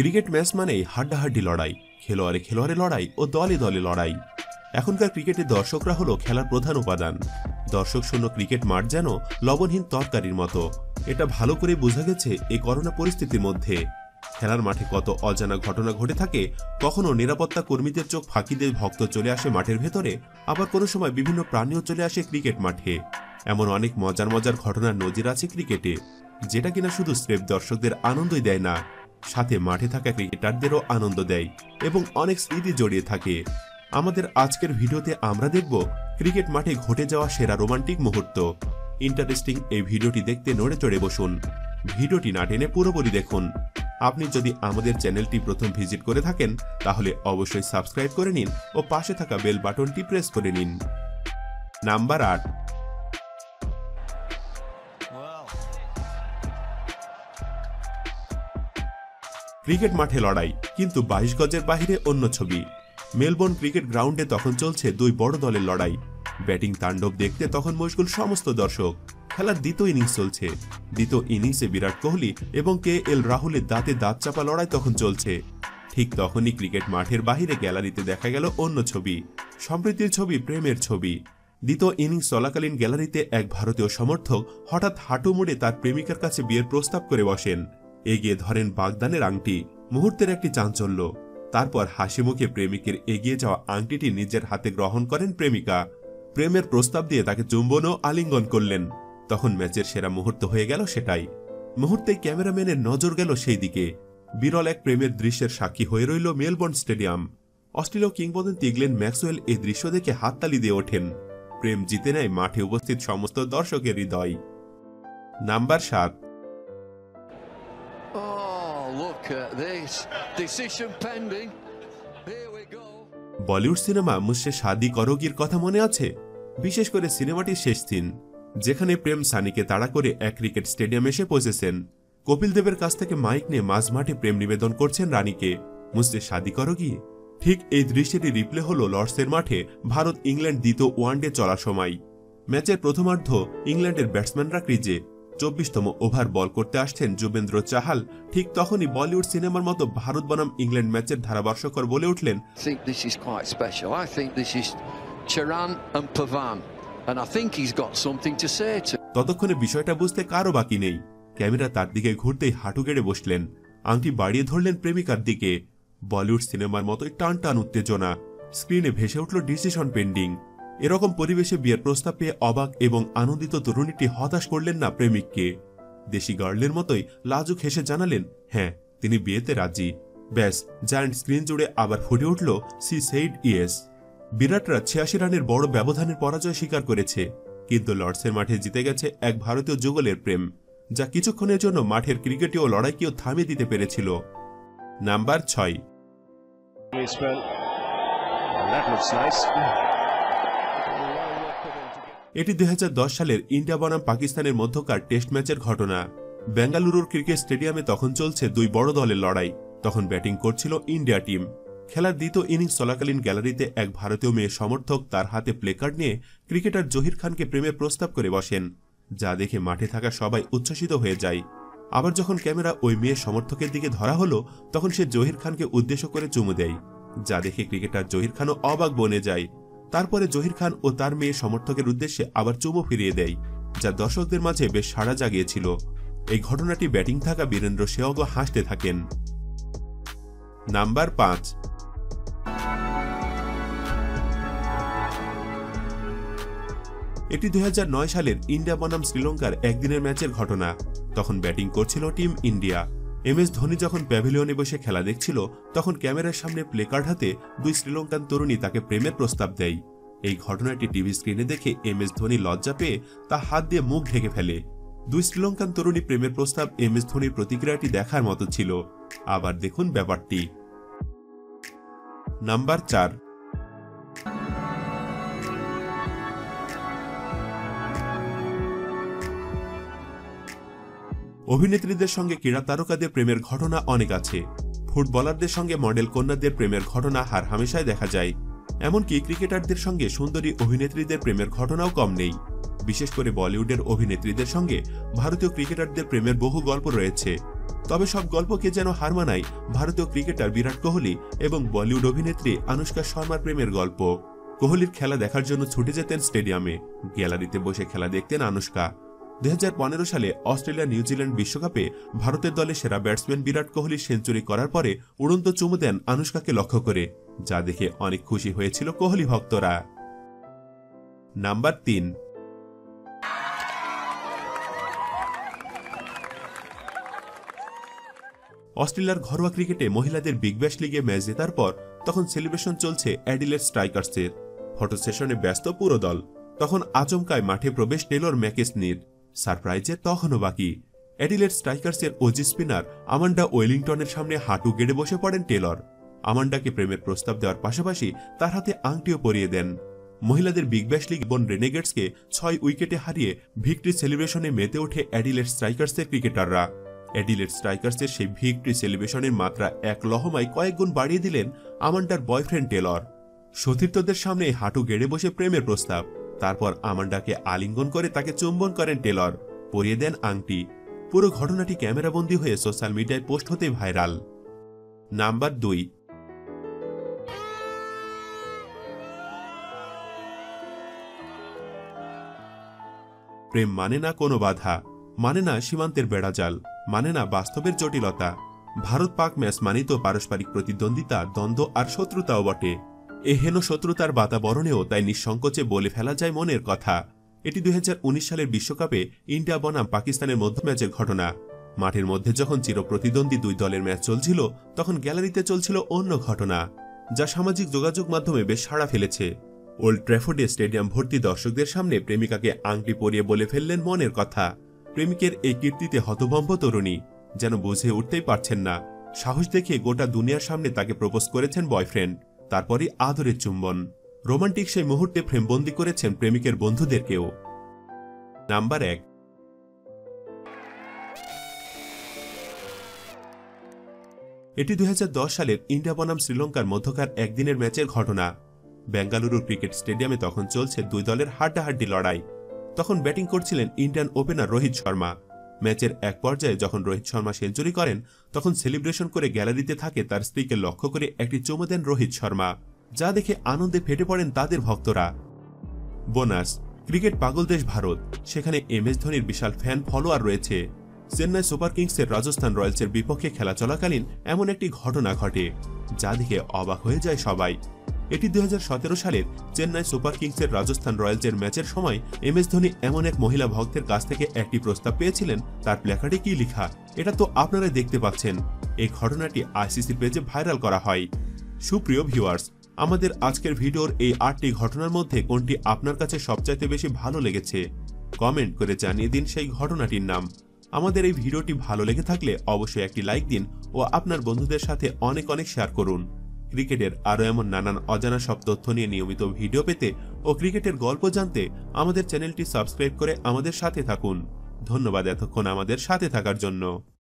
Cricket match মানেই হাড্ডাহাড্ডি লড়াই, খেলোয়াড়ে খেলোয়াড়ে লড়াই ও দলে দলে লড়াই। এখনকার ক্রিকেটে দর্শকরা হলো খেলার প্রধান উপাদান। দর্শক শূন্য ক্রিকেট মাঠ যেন লবণহীন তরকারির মতো। এটা ভালো করে বোঝা গেছে এই করোনা পরিস্থিতির মধ্যে। খেলার মাঠে কত অজানা ঘটনা ঘটে থাকে। কখনো নিরাপত্তা কর্মীদের চোখ ফাঁকি দিয়ে ভক্ত চলে আসে মাঠের ভেতরে, আবার কোনো সময় বিভিন্ন প্রাণীও চলে আসে ক্রিকেট মাঠে। এমন অনেক মজার মজার ঘটনার নজির আছে ক্রিকেটে, যেটা কিনা শুধু স্রেফ দর্শকদের আনন্দই দেয় না, সাথে মাঠে থাকা ক্রিকেটারদেরও আনন্দ দেয় এবং অনেক স্মৃতি জড়িয়ে থাকে। আমাদের আজকের ভিডিওতে আমরা দেখব ক্রিকেট মাঠে ঘটে যাওয়া সেরা রোমান্টিক মুহূর্ত। ইন্টারেস্টিং এই ভিডিওটি দেখতে নড়ে চড়ে বসুন। ভিডিওটি না টেনে পুরোপুরি দেখুন। আপনি যদি আমাদের চ্যানেলটি প্রথম ভিজিট করে থাকেন তাহলে অবশ্যই সাবস্ক্রাইব করে নিন ও পাশে থাকা বেল বাটনটি প্রেস করে নিন। নাম্বার 8। ক্রিকেট মাঠে লড়াই, কিন্তু 22 গজের বাহিরে অন্য ছবি। মেলবোর্ন ক্রিকেট গ্রাউন্ডে তখন চলছে দুই বড় দলের লড়াই। ব্যাটিং তাণ্ডব দেখতে তখন মশগুল সমস্ত দর্শক। খেলার দ্বিতীয় ইনিংস চলছে। দ্বিতীয় ইনিংসে বিরাট কোহলি এবং KL রাহুলের দাঁতে দাঁত চাপা লড়াই তখন চলছে। ঠিক তখনই ক্রিকেট মাঠের বাহিরে গ্যালারিতে দেখা গেল অন্য ছবি, সম্প্রীতির ছবি, প্রেমের ছবি। দ্বিতীয় ইনিংস চলাকালীন গ্যালারিতে এক ভারতীয় সমর্থক হঠাৎ হাঁটু মুড়ে তার প্রেমিকার কাছে বিয়ের প্রস্তাব করে বসেন। এগিয়ে ধরেন বাগদানের আংটি। মুহূর্তের একটি চাঞ্চল্য। তারপর হাসি মুখে প্রেমিকের এগিয়ে যাওয়া আংটিটি নিজের হাতে গ্রহণ করেন প্রেমিকা। প্রেমের প্রস্তাব দিয়ে তাকে চুম্বন ও আলিঙ্গন করলেন। তখন ম্যাচের সেরা মুহূর্ত হয়ে গেল সেটাই। মুহূর্তেই ক্যামেরাম্যানের নজর গেল সেই দিকে। বিরল এক প্রেমের দৃশ্যের সাক্ষী হয়ে রইল মেলবোর্ন স্টেডিয়াম। অস্ট্রেলীয় কিংবদন্তি গ্লেন ম্যাক্সওয়েল এই দৃশ্য দেখে হাততালি দিয়ে ওঠেন। প্রেম জিতে নেয় মাঠে উপস্থিত সমস্ত দর্শকের হৃদয়। নাম্বার 7। বলিউড সিনেমা মুঝসে শাদি করোগির কথা মনে আছে? বিশেষ করে সিনেমাটির শেষ সিন, যেখানে প্রেম সানিকে তাড়া করে এক ক্রিকেট স্টেডিয়ামে এসে পৌঁছেছেন। কপিল দেবের কাছ থেকে মাইক নিয়ে মাঝ মাঠে প্রেম নিবেদন করছেন রানীকে, মুঝসে শাদি করোগি। ঠিক এই দৃশ্যটি রিপ্লে হল লর্ডসের মাঠে ভারত ইংল্যান্ড দ্বিতীয় ওয়ানডে চলার সময়। ম্যাচের প্রথমার্ধ ইংল্যান্ডের ব্যাটসম্যানরা ক্রিজে 24তম ওভার বল করতে আসছেন যুবেন্দ্র চাহাল। ঠিক তখনই বলিউড সিনেমার মতো ভারত বনাম ইংল্যান্ড ম্যাচের ধারাভাষ্যকর বলে উঠলেন, ততক্ষণে বিষয়টা বুঝতে কারো বাকি নেই। ক্যামেরা তার দিকে ঘুরতেই হাঁটু গেড়ে বসলেন, আংটি বাড়িয়ে ধরলেন প্রেমিকার দিকে। বলিউড সিনেমার মতোই টান টান উত্তেজনা। স্ক্রিনে ভেসে উঠল ডিসিশন পেন্ডিং। এরকম পরিবেশে বিয়ের প্রস্তাব পেয়ে অবাক এবং আনন্দিত তরুণীটি হতাশ করলেন না প্রেমিককে। দেশি গার্লের মতোই লাজুক হেসে জানালেন হ্যাঁ, তিনি বিয়েতে রাজি। ব্যাস, জায়ান্ট স্ক্রিন জুড়ে আবার ফুটে উঠল সি সেইড ইয়েস। বিরাটরা 86 রানের বড় ব্যবধানের পরাজয় স্বীকার করেছে, কিন্তু লর্ডসের মাঠে জিতে গেছে এক ভারতীয় যুগলের প্রেম, যা কিছুক্ষণের জন্য মাঠের ক্রিকেটীয় লড়াইকেও থামিয়ে দিতে পেরেছিল। নাম্বার 6। এটি 2010 সালের ইন্ডিয়া বনাম পাকিস্তানের মধ্যকার টেস্ট ম্যাচের ঘটনা। বেঙ্গালুরুর ক্রিকেট স্টেডিয়ামে তখন চলছে দুই বড় দলের লড়াই। তখন ব্যাটিং করছিল ইন্ডিয়া টিম। খেলার দ্বিতীয় ইনিংস চলাকালীন গ্যালারিতে এক ভারতীয় মেয়ে সমর্থক তার হাতে প্লেকার্ড নিয়ে ক্রিকেটার জহির খানকে প্রেমের প্রস্তাব করে বসেন, যা দেখে মাঠে থাকা সবাই উচ্ছ্বসিত হয়ে যায়। আবার যখন ক্যামেরা ওই মেয়ের সমর্থকের দিকে ধরা হলো, তখন সে জহির খানকে উদ্দেশ্য করে চুমু দেয়, যা দেখে ক্রিকেটার জহির খানও অবাক বনে যায়। তারপরে জহির খান ও তার মেয়ে সমর্থকের উদ্দেশ্যে আবার চুমু ফিরিয়ে দেয়, যা দর্শকদের মাঝে বেশ সাড়া জাগিয়েছিল। এই ঘটনাটি ব্যাটিং থাকা বীরেন্দ্র সেহগও হাসতে থাকেন। নাম্বার 5। এটি 2009 সালের ইন্ডিয়া বনাম শ্রীলঙ্কার একদিনের ম্যাচের ঘটনা। তখন ব্যাটিং করছিল টিম ইন্ডিয়া। MS ধোনি যখন প্যাভিলিয়নে বসে খেলা দেখছিল, তখন ক্যামেরার সামনে প্লেকার্ড হাতে দুই শ্রীলঙ্কান তরুণী তাকে প্রেমের প্রস্তাব দেয়। এই ঘটনাটি টিভি স্ক্রিনে দেখে MS ধোনি লজ্জা পেয়ে তা হাত দিয়ে মুখ ঢেকে ফেলে। দুই শ্রীলঙ্কান তরুণী প্রেমের প্রস্তাব MS ধোনির প্রতিক্রিয়াটি দেখার মতো ছিল। আবার দেখুন ব্যাপারটি। নাম্বার 4। অভিনেত্রীদের সঙ্গে ক্রীড়া তারকাদের প্রেমের ঘটনা অনেক আছে। ফুটবলারদের সঙ্গে মডেল কন্যাদের প্রেমের ঘটনা হার হামেশায় দেখা যায়। এমনকি ক্রিকেটারদের সঙ্গে সুন্দরী অভিনেত্রীদের প্রেমের ঘটনাও কম নেই। বিশেষ করে বলিউডের অভিনেত্রীদের সঙ্গে ভারতীয় ক্রিকেটারদের প্রেমের বহু গল্প রয়েছে। তবে সব গল্পকে যেন হার মানায় ভারতীয় ক্রিকেটার বিরাট কোহলি এবং বলিউড অভিনেত্রী আনুষ্কা শর্মার প্রেমের গল্প। কোহলির খেলা দেখার জন্য ছুটে যেতেন স্টেডিয়ামে, গ্যালারিতে বসে খেলা দেখতেন আনুষ্কা। 2015 সালে অস্ট্রেলিয়া নিউজিল্যান্ড বিশ্বকাপে ভারতের দলে সেরা ব্যাটসম্যান বিরাট কোহলি সেঞ্চুরি করার পরে উড়ন্ত চুমু দেন আনুষ্কাকে লক্ষ্য করে, যা দেখে অনেক খুশি হয়েছিল কোহলি ভক্তরা। নাম্বার 3, অস্ট্রেলিয়ার ঘরোয়া ক্রিকেটে মহিলাদের বিগ ব্যাশ লিগে ম্যাচ জেতার পর তখন সেলিব্রেশন চলছে অ্যাডিলেড স্ট্রাইকার্সের। ফটো সেশনে ব্যস্ত পুরো দল। তখন আচমকায় মাঠে প্রবেশ টেলর ম্যাকেসনির। সারপ্রাইজে তখনও বাকি। অ্যাডিলেড স্ট্রাইকার্সের ওজি স্পিনার আমান্ডা ওয়েলিংটনের সামনে হাঁটু গেড়ে বসে পড়েন টেলর। আমান্ডাকে প্রেমের প্রস্তাব দেওয়ার পাশাপাশি তার হাতে আংটিও পরিয়ে দেন। মহিলাদের বিগ ব্যাশ লিগ বন রেনেগেডসকে 6 উইকেটে হারিয়ে ভিক্টরি সেলিব্রেশনে মেতে ওঠে অ্যাডিলেড স্ট্রাইকার্সের ক্রিকেটাররা। অ্যাডিলেড স্ট্রাইকার্সের সেই ভিক্টরি সেলিব্রেশনের মাত্রা এক লহমায় কয়েক গুণ বাড়িয়ে দিলেন আমান্ডার বয়ফ্রেন্ড টেলর। সতীর্থদের সামনে হাঁটু গেড়ে বসে প্রেমের প্রস্তাব। তারপর আমান্ডাকে আলিঙ্গন করে তাকে চুম্বন করেন টেলর, পরিয়ে দেন আংটি। পুরো ঘটনাটি ক্যামেরাবন্দী হয়ে সোশ্যাল মিডিয়ায় পোস্ট হতে ভাইরাল। নাম্বার 2, প্রেম মানে না কোনো বাধা, মানে না সীমান্তের বেড়াজাল, মানে না বাস্তবের জটিলতা। ভারত পাক ম্যাচ মানেই তো পারস্পরিক প্রতিদ্বন্দ্বিতা, দ্বন্দ্ব আর শত্রুতাও বটে। এ হেন শত্রুতার বাতাবরণেও তাই নিঃসংকোচে বলে ফেলা যায় মনের কথা। এটি 2019 সালের বিশ্বকাপে ইন্ডিয়া বনাম পাকিস্তানের মধ্যে ম্যাচের ঘটনা। মাঠের মধ্যে যখন চিরপ্রতিদ্বন্দ্বী দুই দলের ম্যাচ চলছিল, তখন গ্যালারিতে চলছিল অন্য ঘটনা, যা সামাজিক যোগাযোগ মাধ্যমে বেশ সাড়া ফেলেছে। ওল্ড ট্র্যাফোর্ডে স্টেডিয়াম ভর্তি দর্শকদের সামনে প্রেমিকাকে আংটি পরিয়ে বলে ফেললেন মনের কথা। প্রেমিকের এই কীর্তিতে হতভম্ব তরুণী, যেন বুঝে উঠতেই পারছেন না। সাহস দেখিয়ে গোটা দুনিয়ার সামনে তাকে প্রপোজ করেছেন বয়ফ্রেন্ড, তারপরই আদরের চুম্বন। রোমান্টিক সেই মুহূর্তে ফ্রেমবন্দি করেছেন প্রেমিকের বন্ধুদেরকেও। নাম্বার 1, এটি 2010 সালের ইন্ডিয়া বনাম শ্রীলঙ্কার মধ্যকার একদিনের ম্যাচের ঘটনা। বেঙ্গালুরু ক্রিকেট স্টেডিয়ামে তখন চলছে দুই দলের হাড্ডাহাড্ডি লড়াই। তখন ব্যাটিং করছিলেন ইন্ডিয়ান ওপেনার রোহিত শর্মা। ম্যাচের এক পর্যায়ে যখন রোহিত শর্মা সেঞ্চুরি করেন, তখন সেলিব্রেশন করে গ্যালারিতে থাকে তার স্ত্রীকে লক্ষ্য করে একটি চুমু দেন রোহিত শর্মা, যা দেখে আনন্দে ফেটে পড়েন তাদের ভক্তরা। বোনাস, ক্রিকেট পাগল দেশ ভারত, সেখানে MS ধোনির বিশাল ফ্যান ফলোয়ার রয়েছে। চেন্নাই সুপার কিংসের রাজস্থান রয়্যালসের বিপক্ষে খেলা চলাকালীন এমন একটি ঘটনা ঘটে, যা দেখে অবাক হয়ে যায় সবাই। এটি 2017 সালের চেন্নাই সুপার কিংসের রাজস্থান রয়্যালসের ম্যাচের সময় MS ধোনি এমন এক মহিলা ভক্তের কাছ থেকে একটি প্রস্তাব পেয়েছিলেন। তার প্ল্যাকার্ডে কি লেখা, এটা তো আপনারা দেখতে পাচ্ছেন। এই ঘটনাটি ICC পেজে ভাইরাল করা হয়। সুপ্রিয় ভিউয়ার্স, আমাদের আজকের ভিডিওর এই 8টি ঘটনার মধ্যে কোনটি আপনার কাছে সবচাইতে বেশি ভালো লেগেছে? কমেন্ট করে জানিয়ে দিন সেই ঘটনাটির নাম। আমাদের এই ভিডিওটি ভালো লেগে থাকলে অবশ্যই একটি লাইক দিন ও আপনার বন্ধুদের সাথে অনেক অনেক শেয়ার করুন। ক্রিকেটের আরও এমন নানান অজানা সব তথ্য নিয়ে নিয়মিত ভিডিও পেতে ও ক্রিকেটের গল্প জানতে আমাদের চ্যানেলটি সাবস্ক্রাইব করে আমাদের সাথে থাকুন। ধন্যবাদ এতক্ষণ আমাদের সাথে থাকার জন্য।